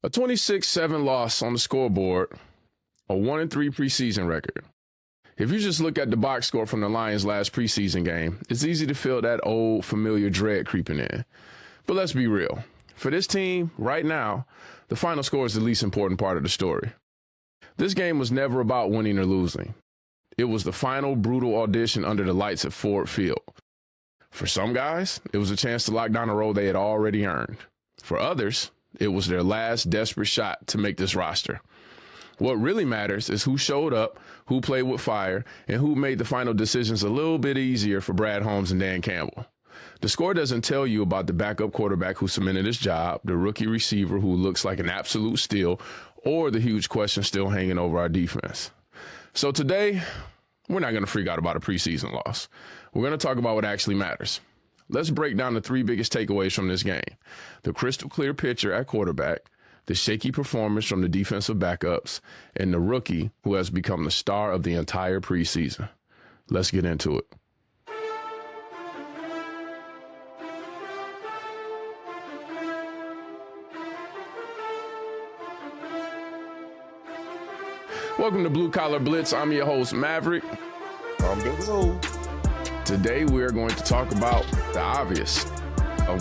A 26-7 loss on the scoreboard, a 1-3 preseason record. If you just look at the box score from the Lions' last preseason game, it's easy to feel that old familiar dread creeping in. But let's be real. For this team, right now, the final score is the least important part of the story. This game was never about winning or losing. It was the final brutal audition under the lights at Ford Field. For some guys, it was a chance to lock down a role they had already earned. For others, it was their last desperate shot to make this roster. What really matters is who showed up, who played with fire, and who made the final decisions a little bit easier for Brad Holmes and Dan Campbell. The score doesn't tell you about the backup quarterback who cemented his job, the rookie receiver who looks like an absolute steal, or the huge question still hanging over our defense. So today, we're not going to freak out about a preseason loss. We're going to talk about what actually matters. Let's break down the three biggest takeaways from this game. The crystal clear picture at quarterback, the shaky performance from the defensive backups, and the rookie who has become the star of the entire preseason. Let's get into it. Welcome to Blue Collar Blitz. I'm your host, Maverick. I'm Bill. Today, we're going to talk about the obvious.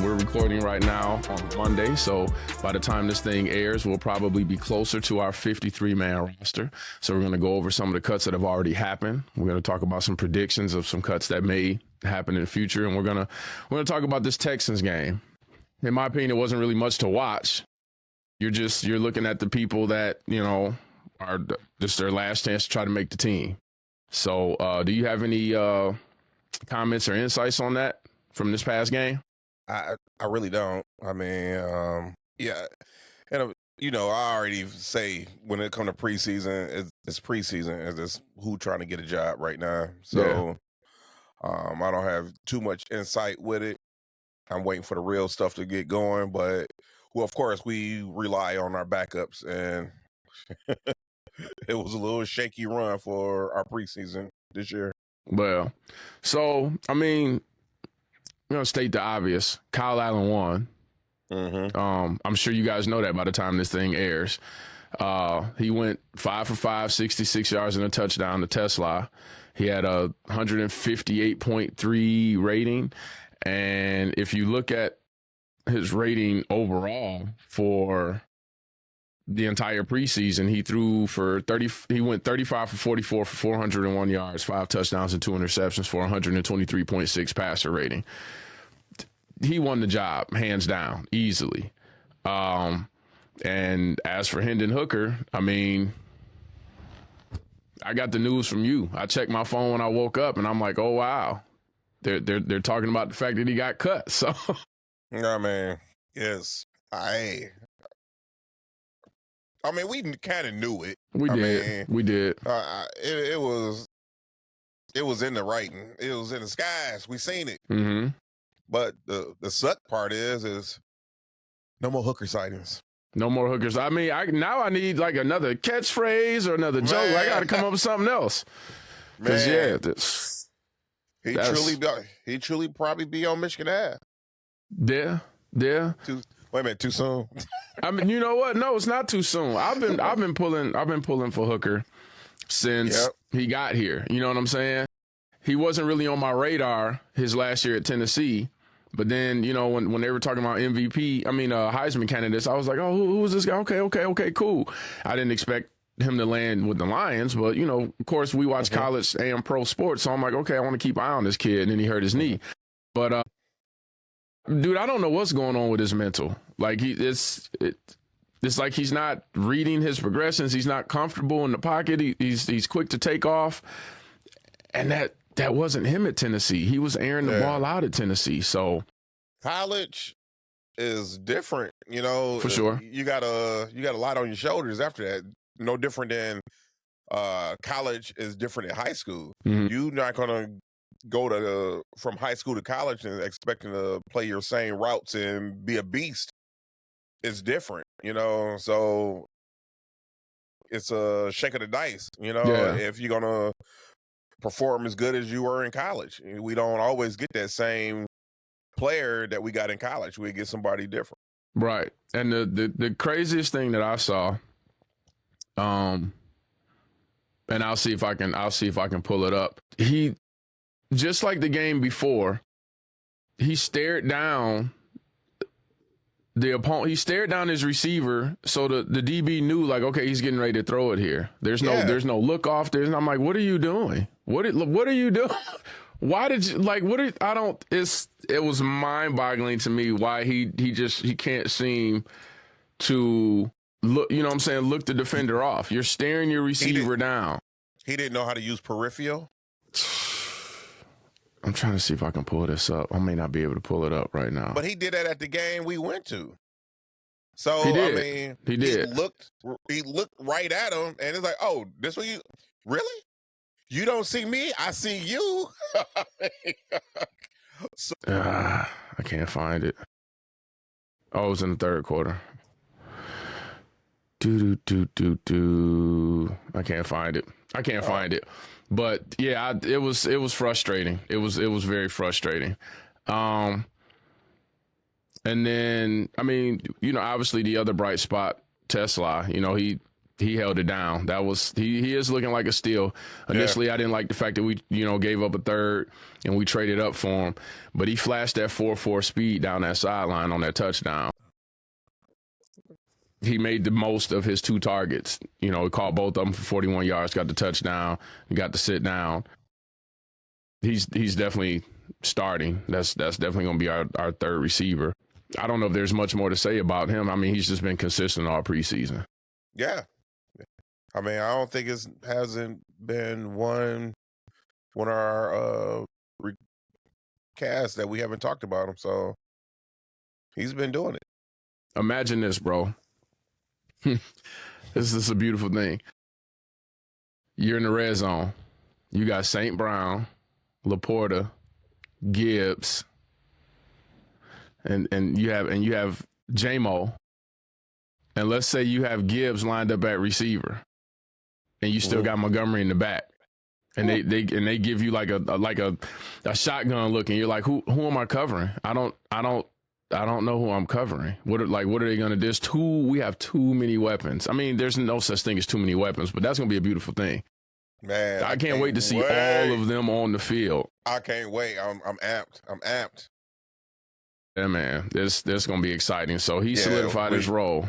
We're recording right now on Monday, so by the time this thing airs, we'll probably be closer to our 53-man roster. So we're going to go over some of the cuts that have already happened. We're going to talk about some predictions of some cuts that may happen in the future, and we're going to talk about this Texans game. In my opinion, it wasn't really much to watch. You're looking at the people that, are just their last chance to try to make the team. So do you have any comments or insights on that from this past game? I really don't. I mean, yeah. And, I already say when it comes to preseason, it's preseason. It's who trying to get a job right now. So I don't have too much insight with it. I'm waiting for the real stuff to get going. But, well, of course, we rely on our backups. And it was a little shaky run for our preseason this year. Well, so, I mean, I'm going to state the obvious. Kyle Allen won. Mm-hmm. I'm sure you guys know that by the time this thing airs. He went 5 for 5, 66 yards and a touchdown to Teslaa. He had a 158.3 rating. And if you look at his rating overall for the entire preseason, he went 35 for 44 for 401 yards, 5 touchdowns and 2 interceptions for 123.6 passer rating. He won the job, hands down, easily. And as for Hendon Hooker, I mean, I got the news from you. I checked my phone when I woke up, and I'm like, oh, wow. They're talking about the fact that he got cut. So, I mean, yes. I mean, we kind of knew it. We did. It was in the writing. It was in the skies. We seen it. Mm-hmm. But the suck part is no more Hooker sightings. No more hookers. I mean, I need like another catchphrase or another joke. I got to come up with something else. Because he truly probably be on Michigan Ave. Yeah. Wait a minute, too soon? I mean, you know what? No, it's not too soon. I've been pulling for Hooker since he got here. You know what I'm saying? He wasn't really on my radar his last year at Tennessee, but then when they were talking about Heisman candidates, I was like, oh, who is this guy? Okay, cool. I didn't expect him to land with the Lions, but of course we watch college and pro sports, so I'm like, okay, I want to keep an eye on this kid, and then he hurt his knee, but. Dude, I don't know what's going on with his mental. Like it's like he's not reading his progressions. He's not comfortable in the pocket. He's quick to take off, and that wasn't him at Tennessee. He was airing the ball out at Tennessee. So college is different, For sure, you got a lot on your shoulders after that. No different than college is different in high school. Mm-hmm. You're not gonna go from high school to college and expecting to play your same routes and be a beast. It's different, so it's a shake of the dice, if you're gonna perform as good as you were in college. We don't always get that same player that we got in college. We get somebody different. Right. And the craziest thing that I saw, and I'll see if I can pull it up. He, just like the game before, he stared down the opponent. He stared down his receiver, so the DB knew, like, okay, he's getting ready to throw it here. There's no look off. I'm like, what are you doing? What are you doing? Why did you, like, it was mind boggling to me why he can't seem to look, you know what I'm saying, look the defender off. You're staring your receiver down. He didn't know how to use peripheral. I'm trying to see if I can pull this up. I may not be able to pull it up right now. But he did that at the game we went to. So, he did. I mean, he did. He looked right at him, and it's like, oh, this what you, really? You don't see me, I see you. I can't find it. Oh, it was in the third quarter. I can't find it. But yeah, it was frustrating. It was very frustrating. And then, I mean, you know, obviously the other bright spot, Teslaa, you know, he held it down. That was, he is looking like a steal. Initially, I didn't like the fact that we, you know, gave up a third and we traded up for him, but he flashed that 4.4 speed down that sideline on that touchdown. He made the most of his two targets. You know, he caught both of them for 41 yards, got the touchdown, got to sit down. He's definitely starting. That's definitely going to be our third receiver. I don't know if there's much more to say about him. I mean, he's just been consistent all preseason. Yeah. I mean, I don't think it hasn't been one of our casts that we haven't talked about him. So he's been doing it. Imagine this, bro. This is a beautiful thing. You're in the red zone. You got St. Brown, Laporta, Gibbs, and you have J-Mo. And let's say you have Gibbs lined up at receiver, and you still got Montgomery in the back, and they give you like a shotgun look, and you're like, who am I covering? I don't know who I'm covering. What are they gonna do? We have too many weapons. I mean, there's no such thing as too many weapons, but that's gonna be a beautiful thing. Man, I can't wait to see all of them on the field. I can't wait. I'm amped. Yeah, man, this gonna be exciting. So he solidified his role.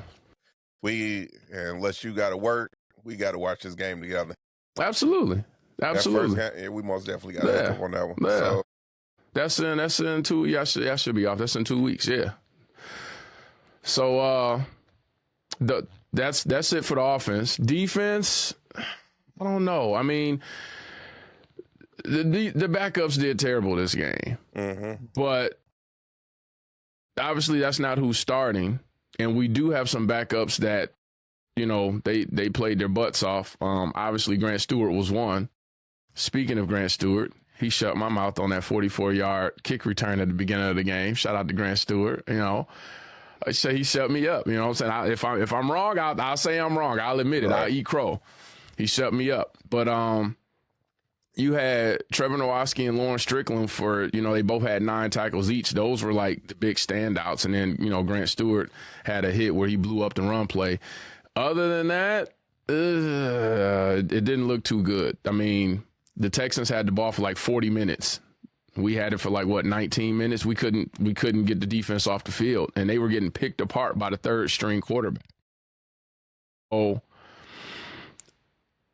Unless you got to work, we got to watch this game together. Absolutely. We most definitely got to have on that one. Yeah. So. That's in 2. Yeah, I should be off. That's in 2 weeks. Yeah. So that's it for the offense. Defense, I don't know. I mean, the backups did terrible this game, but obviously that's not who's starting. And we do have some backups that, you know, they played their butts off. Obviously Grant Stewart was one. Speaking of Grant Stewart, he shut my mouth on that 44-yard kick return at the beginning of the game. Shout out to Grant Stewart. You know, I say he shut me up. You know what I'm saying? If I'm wrong, I'll say I'm wrong. I'll admit it. Right. I'll eat crow. He shut me up. But you had Trevor Nowatzki and Lawrence Strickland for, you know, they both had 9 tackles each. Those were like the big standouts. And then, you know, Grant Stewart had a hit where he blew up the run play. Other than that, it didn't look too good. I mean, the Texans had the ball for like 40 minutes. We had it for like, 19 minutes? We couldn't get the defense off the field, and they were getting picked apart by the third string quarterback. Oh,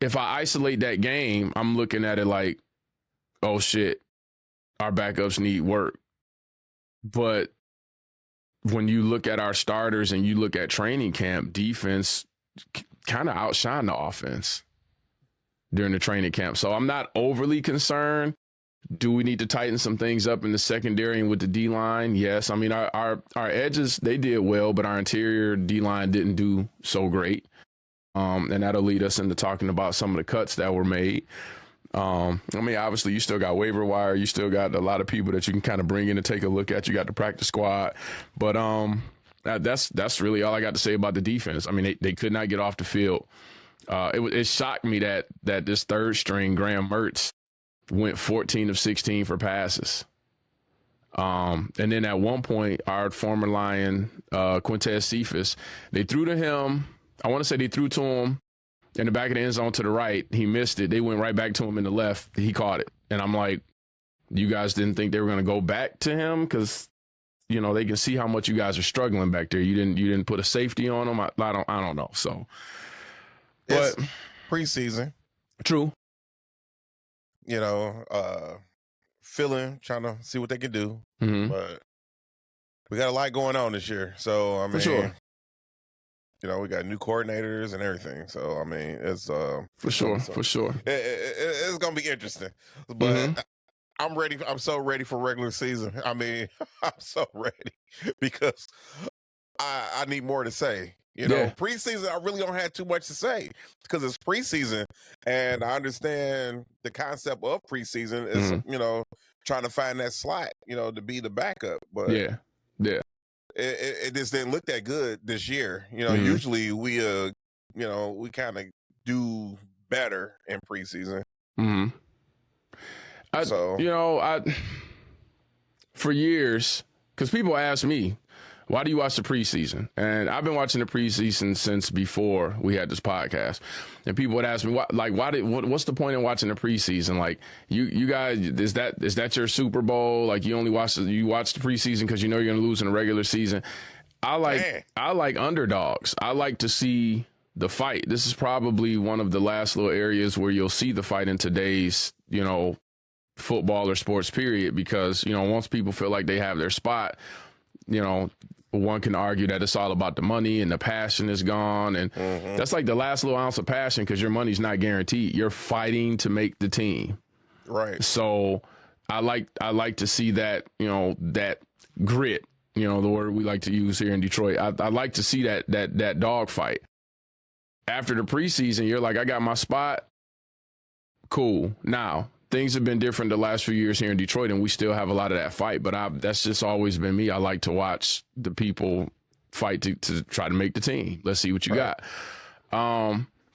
if I isolate that game, I'm looking at it like, oh shit, our backups need work. But when you look at our starters and you look at training camp, defense kind of outshined the offense during the training camp. So I'm not overly concerned. Do we need to tighten some things up in the secondary and with the D-line? Yes. I mean, our edges, they did well, but our interior D-line didn't do so great. And that'll lead us into talking about some of the cuts that were made. I mean, obviously, you still got waiver wire. You still got a lot of people that you can kind of bring in to take a look at. You got the practice squad. But that's really all I got to say about the defense. I mean, they could not get off the field. It shocked me that this third string, Graham Mertz, went 14 of 16 for passes. And then at one point, our former Lion, Quintez Cephas, they threw to him. I want to say they threw to him in the back of the end zone to the right. He missed it. They went right back to him in the left. He caught it. And I'm like, you guys didn't think they were going to go back to him? Because, you know, they can see how much you guys are struggling back there. You didn't put a safety on him. I don't know. So, but it's preseason. True. You know, trying to see what they can do. Mm-hmm. But we got a lot going on this year. So, I mean, For sure. You know, we got new coordinators and everything. So, I mean, it's for sure. It's gonna be interesting. But I'm ready. I'm so ready for regular season. I mean, I'm so ready because I need more to say. You know, preseason, I really don't have too much to say because it's preseason, and I understand the concept of preseason is, you know, trying to find that slot, you know, to be the backup. But it just didn't look that good this year. You know, usually we, you know, we kind of do better in preseason. For years, because people ask me, why do you watch the preseason? And I've been watching the preseason since before we had this podcast. And people would ask me, what's the point in watching the preseason? Like, you guys, is that your Super Bowl? Like, you watch the preseason because you know you're going to lose in the regular season. I like underdogs. I like to see the fight. This is probably one of the last little areas where you'll see the fight in today's, you know, football or sports period, because, you know, once people feel like they have their spot, you know, one can argue that it's all about the money and the passion is gone. And that's like the last little ounce of passion, because your money's not guaranteed. You're fighting to make the team. Right. So I like to see that, you know, that grit, you know, the word we like to use here in Detroit. I like to see that dog fight. After the preseason, you're like, I got my spot. Cool. Now, things have been different the last few years here in Detroit, and we still have a lot of that fight. But that's just always been me. I like to watch the people fight to try to make the team. Let's see what you got.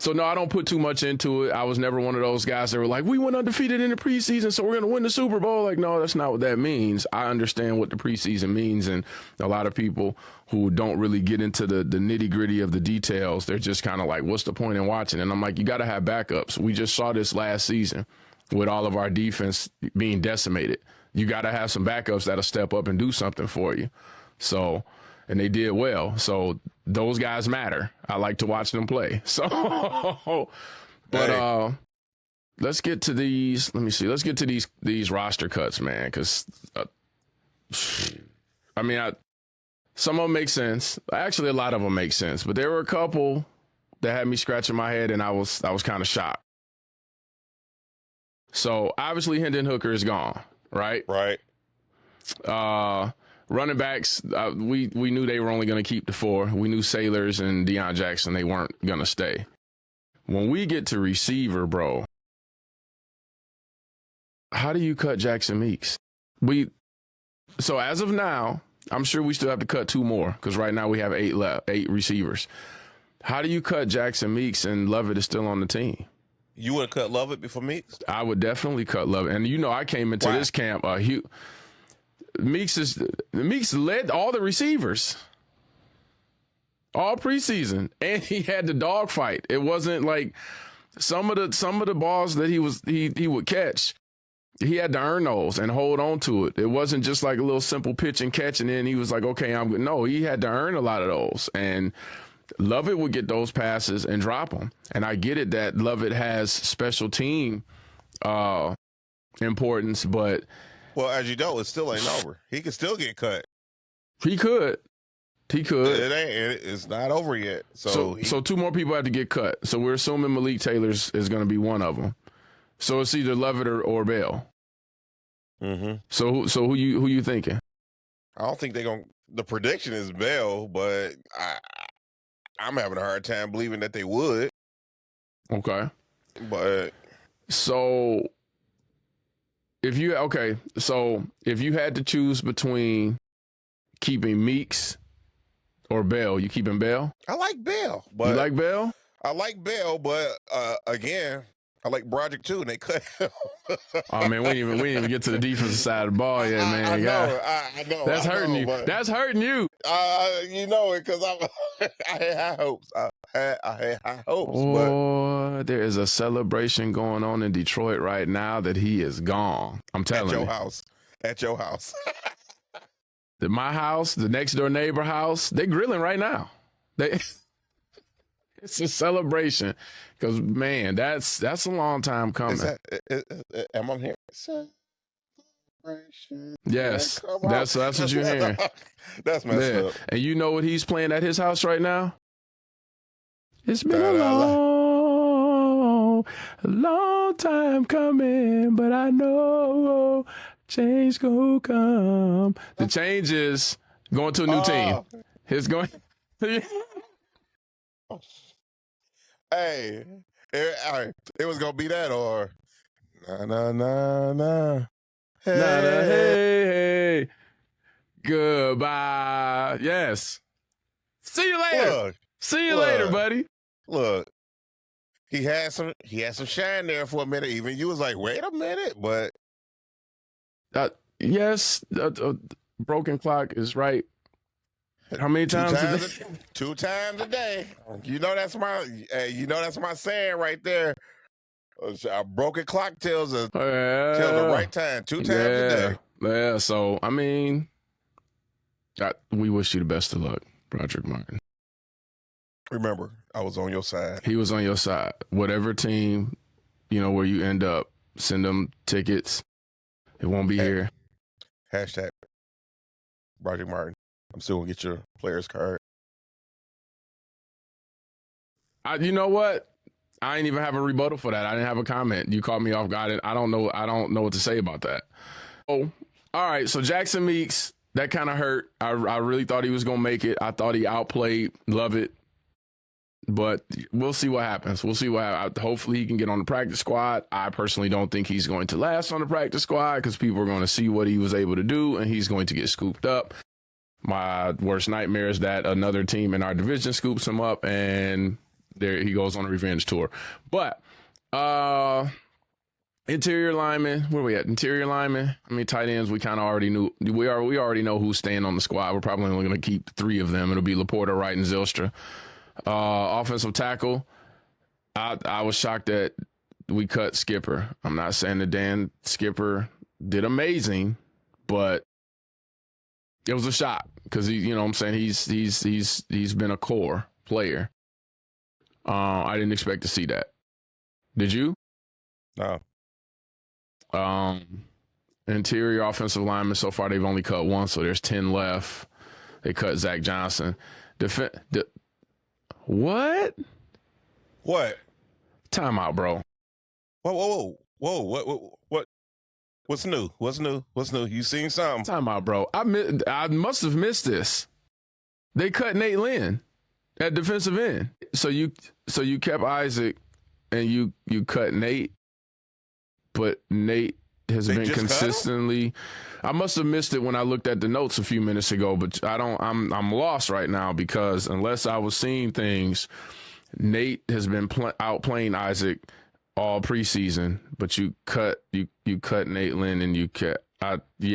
So, no, I don't put too much into it. I was never one of those guys that were like, we went undefeated in the preseason, so we're going to win the Super Bowl. Like, no, that's not what that means. I understand what the preseason means, and a lot of people who don't really get into the nitty-gritty of the details, they're just kind of like, what's the point in watching? And I'm like, you got to have backups. We just saw this last season with all of our defense being decimated. You got to have some backups that'll step up and do something for you. So, and they did well. So those guys matter. I like to watch them play. So, but let's get to these. Let me see. Let's get to these roster cuts, man. Because I mean, some of them make sense. Actually, a lot of them make sense. But there were a couple that had me scratching my head, and I was kind of shocked. So obviously, Hendon Hooker is gone, right? Right. Running backs, we knew they were only going to keep the 4. We knew Sailors and Deion Jackson, they weren't going to stay. When we get to receiver, bro, how do you cut Jackson Meeks? So as of now, I'm sure we still have to cut 2 more, because right now we have 8 receivers. How do you cut Jackson Meeks and Lovett is still on the team? You would have cut Lovett before Meeks? I would definitely cut Lovett. And, you know, I came into this camp, Meeks led all the receivers all preseason, and he had the dog fight. It wasn't like some of the balls that he would catch. He had to earn those and hold on to it. It wasn't just like a little simple pitch and catch, and then he was like, okay, I'm good. No, he had to earn a lot of those. And Lovett would get those passes and drop them. And I get it that Lovett has special team importance, but well, as you know, it still ain't over. He could still get cut. He could. It's not over yet. So 2 more people have to get cut. So we're assuming Malik Taylor is going to be one of them. So it's either Lovett or Bell. So who you thinking? I don't think they're going to. The prediction is Bell, but I'm having a hard time believing that they would. Okay. But so if you had to choose between keeping Meeks or Bell, you keeping Bell? I like Bell. But you like Bell? I like Bell, but again, I like Broderick too, and they cut him. Oh man, we didn't even get to the defensive side of the ball yet, man. I know. That's hurting you. That's hurting you. You know it because I had high hopes. I had high hopes. Oh, there is a celebration going on in Detroit right now that he is gone. I'm telling you. At your house. My house, the next door neighbor house, they grilling right now. It's a celebration because, man, that's a long time coming. Am I here? Yes, that's what you're hearing. That's messed up. And you know what he's playing at his house right now? It's been a long time coming, but I know change gonna come. The change is going to a new team. It's going. Hey, it was gonna be that or nah. Hey. Goodbye. Yes. See you later. See you later, buddy. Look, he had some shine there for a minute. Even you was like, wait a minute, but yes, broken clock is right. How many times? Two times a day. You know that's my saying right there. A broken clock tells the right time. 2 times a day. Yeah. So I mean, we wish you the best of luck, Broderick Martin. Remember, I was on your side. He was on your side. Whatever team, where you end up, send them tickets. It won't be here. Hashtag Broderick Martin. I'm still gonna get your player's card. You know what? I ain't even have a rebuttal for that. I didn't have a comment. You caught me off guard. I don't know what to say about that. Oh, all right. So Jackson Meeks, that kind of hurt. I really thought he was gonna make it. I thought he outplayed. Love it. But we'll see what happens. Hopefully he can get on the practice squad. I personally don't think he's going to last on the practice squad because people are going to see what he was able to do, and he's going to get scooped up. My worst nightmare is that another team in our division scoops him up, and there he goes on a revenge tour. But interior linemen, where are we at? Interior linemen. I mean, tight ends. We kind of already knew. We already know who's staying on the squad. We're probably only going to keep 3 of them. It'll be Laporta, Wright, and Zylstra. Offensive tackle. I was shocked that we cut Skipper. I'm not saying that Dan Skipper did amazing, but it was a shock because he's been a core player. I didn't expect to see that. Did you? No. Interior offensive linemen, so far they've only cut 1, so there's 10 left. They cut Zach Johnson. What? Timeout, bro. Whoa. What? What's new? You seen something? Timeout, bro. I must have missed this. They cut Nate Lynn at defensive end. So you kept Isaac and you cut Nate, but Nate has been consistently. I must have missed it when I looked at the notes a few minutes ago, but I'm lost right now because unless I was seeing things, Nate has been outplaying Isaac all preseason, but you cut Nate Lynn and you kept this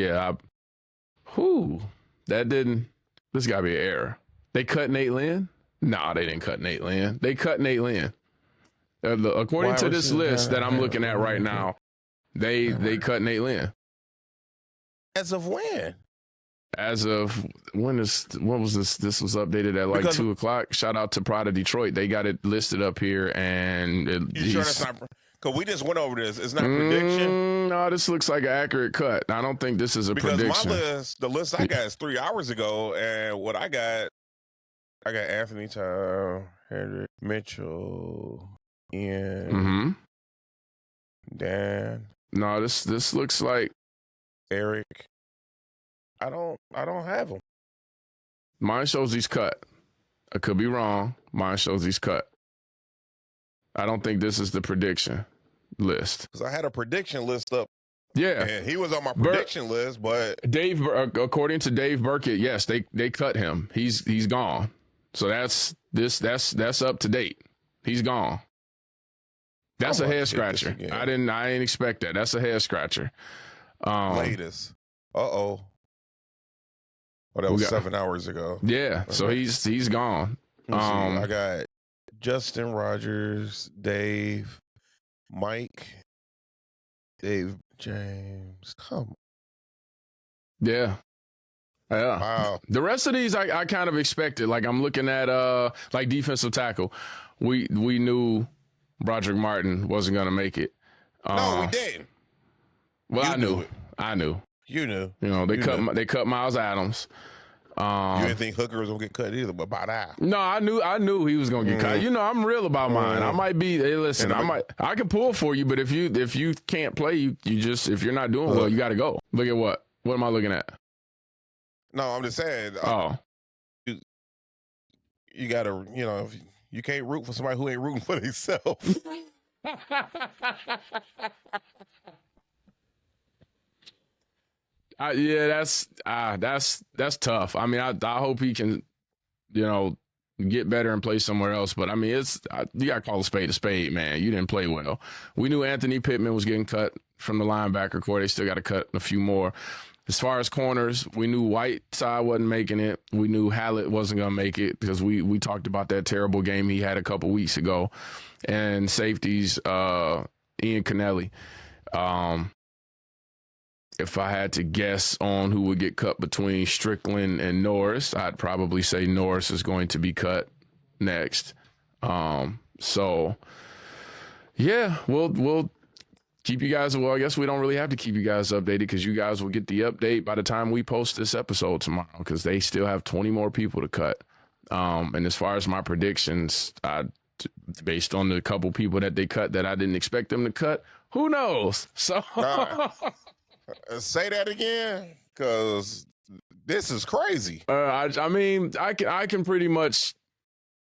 gotta be an error. They cut Nate Lynn? No, they didn't cut Nate Lynn. They cut Nate Lynn. According to this list that I'm looking at right now, they cut Nate Lynn. As of when? As of when was this? This was updated at like 2:00. Shout out to Pride of Detroit. They got it listed up here, and you sure that's not? Because we just went over this. It's not a prediction. No, this looks like an accurate cut. I don't think this is a prediction. Because the list I got is 3 hours ago, and what I got Anthony Town, Henry Mitchell, Ian, Dan. No, this looks like Eric. I don't have him. Mine shows he's cut. I could be wrong. Mine shows he's cut. I don't think this is the prediction list. Because I had a prediction list up. Yeah. And he was on my prediction list, but Dave, according to Dave Burkett, yes, they cut him. He's gone. So that's up to date. He's gone. That's a I'm about head to hit this scratcher. again. I didn't expect that. That's a head scratcher. Latest. Oh, that was 7 hours ago. Yeah, so he's gone. Let me see. I got Justin Rogers, Dave, Mike, Dave James. Come on. Yeah. Wow. The rest of these I kind of expected. Like I'm looking at like defensive tackle. We knew Broderick Martin wasn't gonna make it. No, we didn't. Well, You knew it. I knew. You knew. You know, they cut Miles Adams. You didn't think Hooker was gonna get cut either, but by that. No, I knew he was gonna get cut. You know, I'm real about mine. I might be. Hey, listen, I can pull for you, but if you can't play, you just if you're not doing well, you got to go. Look at what? What am I looking at? No, I'm just saying. You gotta, you can't root for somebody who ain't rooting for themselves. Yeah, that's tough. I mean, I hope he can, get better and play somewhere else. But I mean, you got to call a spade, man. You didn't play well. We knew Anthony Pittman was getting cut from the linebacker core. They still got to cut a few more. As far as corners, we knew Whiteside wasn't making it. We knew Hallett wasn't going to make it because we talked about that terrible game he had a couple weeks ago. And safeties, Ian Kennelly. If I had to guess on who would get cut between Strickland and Norris, I'd probably say Norris is going to be cut next. So, yeah, we'll keep you guys. Well, I guess we don't really have to keep you guys updated because you guys will get the update by the time we post this episode tomorrow because they still have 20 more people to cut. And as far as my predictions, based on the couple people that they cut that I didn't expect them to cut, who knows? So. Say that again, because this is crazy. I mean, I can pretty much.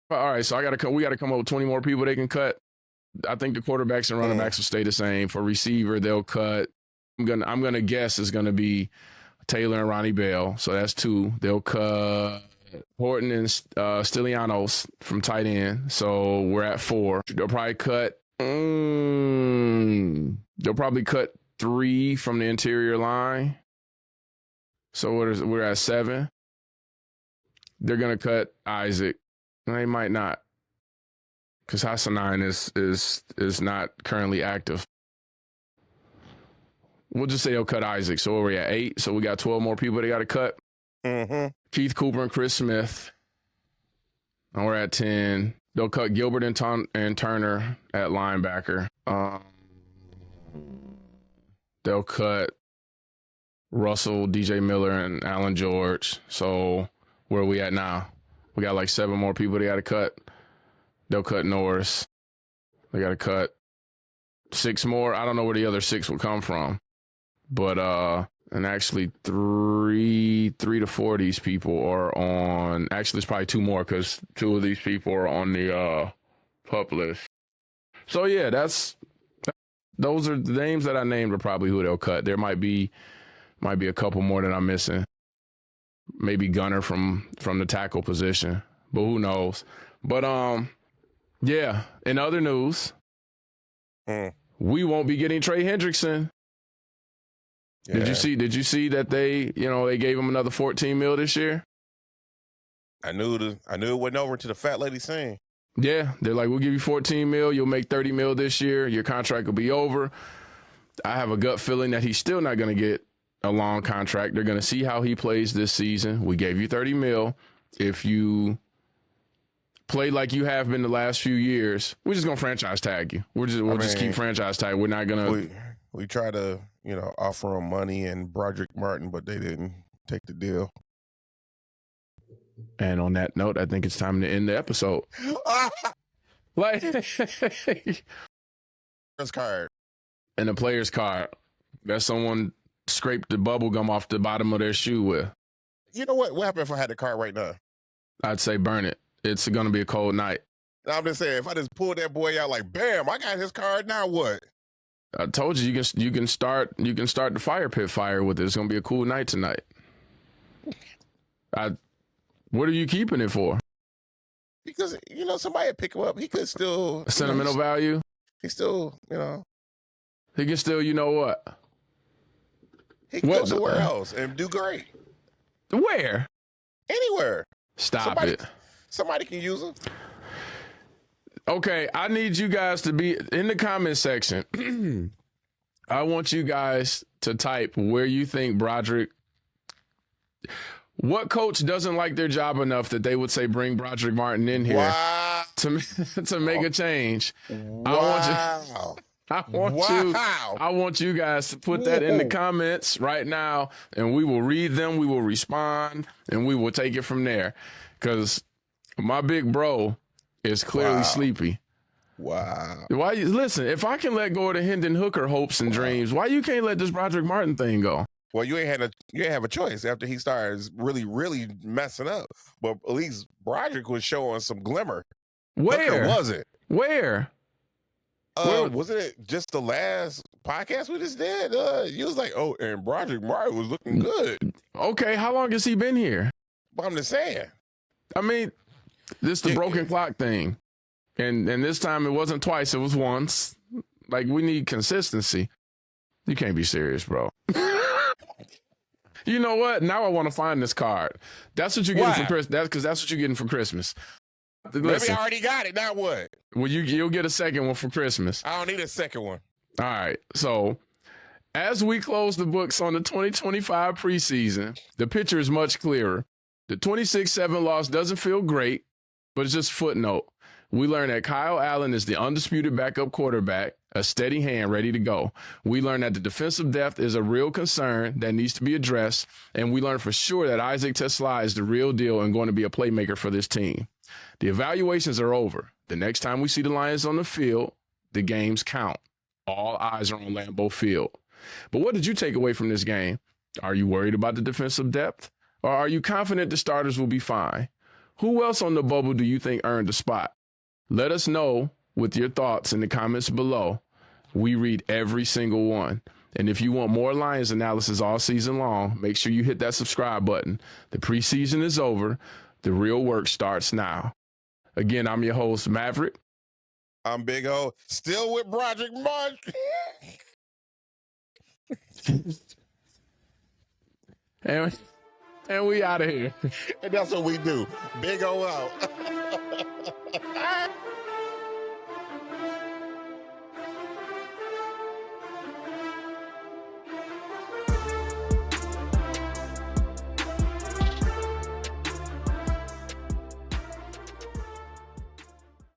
All right, so we got to come up with 20 more people they can cut. I think the quarterbacks and running backs will stay the same. For receiver, they'll cut. I'm gonna guess it's gonna be Taylor and Ronnie Bell. So that's 2. They'll cut Horton and Stylianos from tight end. So we're at 4. They'll probably cut. They'll probably cut 3 from the interior line. So we're at 7. They're gonna cut Isaac. They might not, because Hassanine is not currently active. We'll just say they'll cut Isaac. So we're at 8. So we got 12 more people they got to cut. Mm-hmm. Keith Cooper and Chris Smith. And we're at 10. They'll cut Gilbert and Turner at linebacker. They'll cut Russell, DJ Miller, and Alan George. So where are we at now? We got like 7 more people they got to cut. They'll cut Norris. They got to cut 6 more. I don't know where the other 6 will come from. But, and actually 3 to 4 of these people are on, actually there's probably 2 more because 2 of these people are on the PUP list. So yeah, those are the names that I named are probably who they'll cut. There might be a couple more that I'm missing. Maybe Gunner from the tackle position, but who knows? But yeah. In other news, we won't be getting Trey Hendrickson. Yeah. Did you see that they gave him another $14 million this year? I knew it went over to the fat lady scene. Yeah, they're like, we'll give you $14 million. You'll make $30 million this year. Your contract will be over. I have a gut feeling that he's still not going to get a long contract. They're going to see how he plays this season. We gave you $30 million. If you play like you have been the last few years, we're just going to franchise tag you. We'll just keep franchise tag. We're not going to. We try to, offer him money and Broderick Martin, but they didn't take the deal. And on that note, I think it's time to end the episode. Like, player's card. And the player's card that someone scraped the bubble gum off the bottom of their shoe with. You know what? What happened if I had the card right now? I'd say burn it. It's going to be a cold night. I'm just saying, if I just pulled that boy out like, bam, I got his card. Now what? I told you you can start the fire pit fire with it. It's going to be a cool night tonight. What are you keeping it for? Because, somebody would pick him up. He could still... Sentimental value? He still, He can still, you know what? he can go somewhere else and do great. Where? Anywhere. Stop it. Somebody can use him. Okay, I need you guys to be in the comment section. I want you guys to type where you think Broderick. What coach doesn't like their job enough that they would say bring Broderick Martin in here to make a change? Wow. I want you guys to put that in the comments right now, and we will read them, we will respond, and we will take it from there. Because my big bro is clearly sleepy. Wow. Listen, if I can let go of the Hendon Hooker hopes and dreams, why you can't let this Broderick Martin thing go? Well, you ain't have a choice after he starts really, really messing up. But at least Broderick was showing some glimmer. Where Hooker was it? Where? Wasn't it just the last podcast we just did? You was like, oh, and Broderick Martin was looking good. Okay, how long has he been here? But I'm just saying. I mean, this is the broken clock thing. And this time it wasn't twice, it was once. Like, we need consistency. You can't be serious, bro. You know what? Now I want to find this card. That's what you're getting for Christmas. That's what you're getting for Christmas. Listen, maybe I already got it. Now what? Well, you'll get a second one for Christmas. I don't need a second one. All right. So, as we close the books on the 2025 preseason, the picture is much clearer. The 26-7 loss doesn't feel great, but it's just footnote. We learned that Kyle Allen is the undisputed backup quarterback, a steady hand ready to go. We learned that the defensive depth is a real concern that needs to be addressed, and we learned for sure that Isaac Teslaa is the real deal and going to be a playmaker for this team. The evaluations are over. The next time we see the Lions on the field, the games count. All eyes are on Lambeau Field. But what did you take away from this game? Are you worried about the defensive depth? Or are you confident the starters will be fine? Who else on the bubble do you think earned a spot? Let us know with your thoughts in the comments below. We read every single one. And if you want more Lions analysis all season long, make sure you hit that subscribe button. The preseason is over. The real work starts now. Again, I'm your host, Maverick. I'm Big O, still with Broderick Martin. and we out of here. And that's what we do. Big O out.